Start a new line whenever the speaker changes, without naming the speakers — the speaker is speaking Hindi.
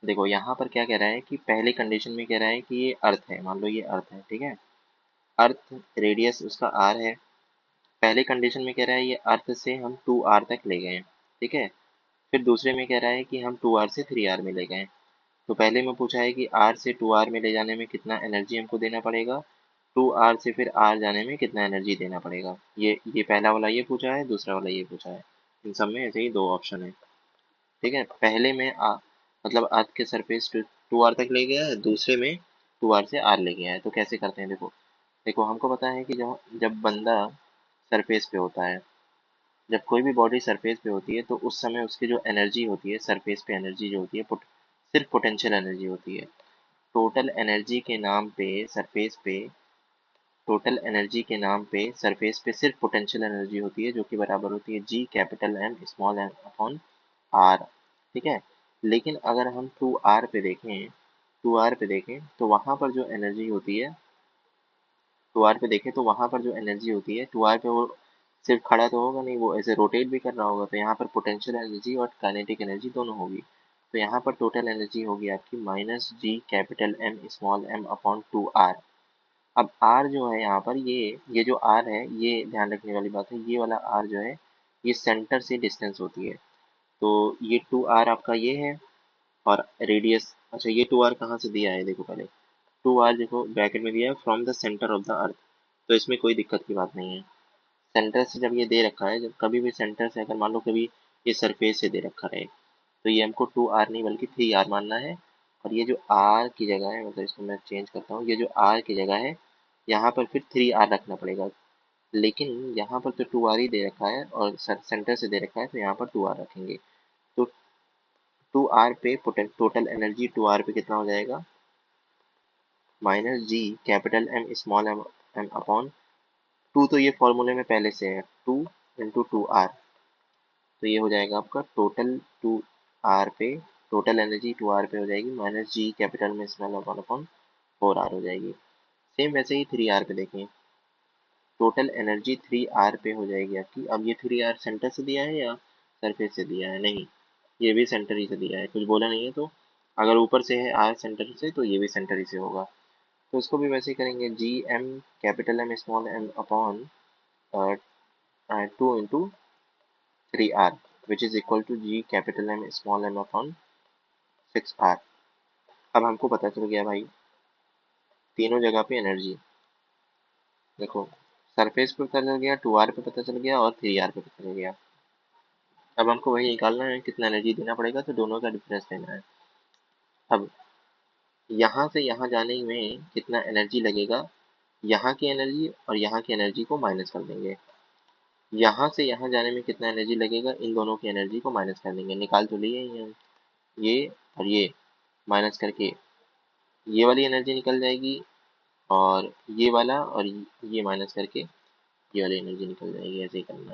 देखो यहाँ पर क्या कह रहा है कि पहले कंडीशन में कह रहा है कि ये अर्थ है, मान लो ये अर्थ है, ठीक है। अर्थ रेडियस उसका आर है। पहले कंडीशन में कह रहा है ये अर्थ से हम 2r तक ले गए हैं, ठीक है। फिर दूसरे में कह रहा है कि हम 2r से 3r में ले गए हैं। तो पहले में पूछा है कि r से 2r में ले जाने में कितना एनर्जी हमको देना पड़ेगा, 2r से फिर r जाने में कितना एनर्जी देना पड़ेगा। ये पहला वाला ये पूछा है, दूसरा वाला ये पूछा है। इन सब में ऐसे ही दो ऑप्शन है, ठीक है। पहले में मतलब अर्थ के सरफेस टू आर तक ले गया है, दूसरे में 2r से r ले गया है। तो कैसे करते हैं, देखो देखो हमको पता है कि जब जब बंदा सरफेस पे होता है, जब कोई भी बॉडी सरफेस पे होती है तो उस समय उसकी जो एनर्जी होती है सरफेस पे, एनर्जी जो होती है सिर्फ पोटेंशियल एनर्जी होती है। टोटल एनर्जी के नाम पे सरफेस पे टोटल एनर्जी के नाम पे सरफेस पे सिर्फ पोटेंशियल एनर्जी होती है, जो कि बराबर होती है G capital M small M upon r, ठीक है। लेकिन अगर हम टू आर पे देखें तो वहां पर जो एनर्जी होती है, टू आर पे देखें तो वहां पर जो एनर्जी होती है, टू आर पे वो सिर्फ खड़ा तो होगा नहीं, वो ऐसे रोटेट भी कर रहा होगा। तो यहाँ पर पोटेंशियल एनर्जी और काइनेटिक एनर्जी दोनों होगी। तो यहाँ पर टोटल एनर्जी होगी आपकी minus G capital M small M upon 2r। अब r जो है यहाँ पर, ये जो r है, ये ध्यान रखने वाली बात है, ये वाला r जो है ये सेंटर से डिस्टेंस होती है। तो ये 2r आपका ये है, और रेडियस, अच्छा ये 2r कहाँ से दिया है, देखो पहले 2r देखो ब्रैकेट में दिया है from the centre of the earth. तो इसमें कोई दिक्कत की बात नहीं है। सेंटर से जब ये दे रखा है, जब कभी भी सेंटर से अगर मान लो कभी ये सरफेस से दे रखा रहे, तो ये हमको 2r नहीं बल्कि 3r मानना है। और ये जो r की जगह है, मतलब इसको मैं चेंज करता हूँ, ये जो r की जगह है यहाँ पर फिर 3r रखना पड़ेगा। लेकिन यहाँ पर तो 2r ही दे रखा है और सेंटर से दे रखा है, तो यहाँ पर 2r रखेंगे। तो 2r पे टोटल एनर्जी 2r पे कितना हो जाएगा, minus G capital M small m m upon two. तो ये फॉर्मूले में पहले से है, 2 × 2r। तो ये हो जाएगा आपका टोटल 2r पे, टोटल एनर्जी 2r पे हो जाएगी माइनस जी कैपिटल में स्मॉल अपॉन अपॉन 4r हो जाएगी। सेम वैसे ही 3r पे देखें, टोटल एनर्जी 3r पे हो जाएगी आपकी। अब ये 3r सेंटर से दिया है या सरफेस से दिया है, नहीं, ये भी सेंटर ही से दिया है, कुछ बोला नहीं है। तो अगर ऊपर से है r सेंटर से, तो ये भी सेंटर ही से होगा। तो इसको भी वैसे ही करेंगे, G M capital M small M upon 2 × 3r which is equal to G capital M small M upon 6r। अब हमको पता चल गया भाई तीनों जगह पे एनर्जी, देखो सरफेस पे पता चल गया, 2r पे पता चल गया और 3r पे पता चल गया। अब हमको वही निकालना है कितना एनर्जी देना पड़ेगा, तो दोनों का डिफरेंस लेना है। अब यहाँ से यहाँ जाने में कितना एनर्जी लगेगा, यहाँ की एनर्जी और यहाँ की एनर्जी को माइनस कर देंगे। यहाँ से यहाँ जाने में कितना एनर्जी लगेगा, इन दोनों की एनर्जी को माइनस कर देंगे। निकाल तो लिए ही हम, ये और ये माइनस करके ये वाली एनर्जी निकल जाएगी, और ये वाला और ये माइनस करके ये वाली एनर्जी निकल जाएगी। ऐसे ही करना है।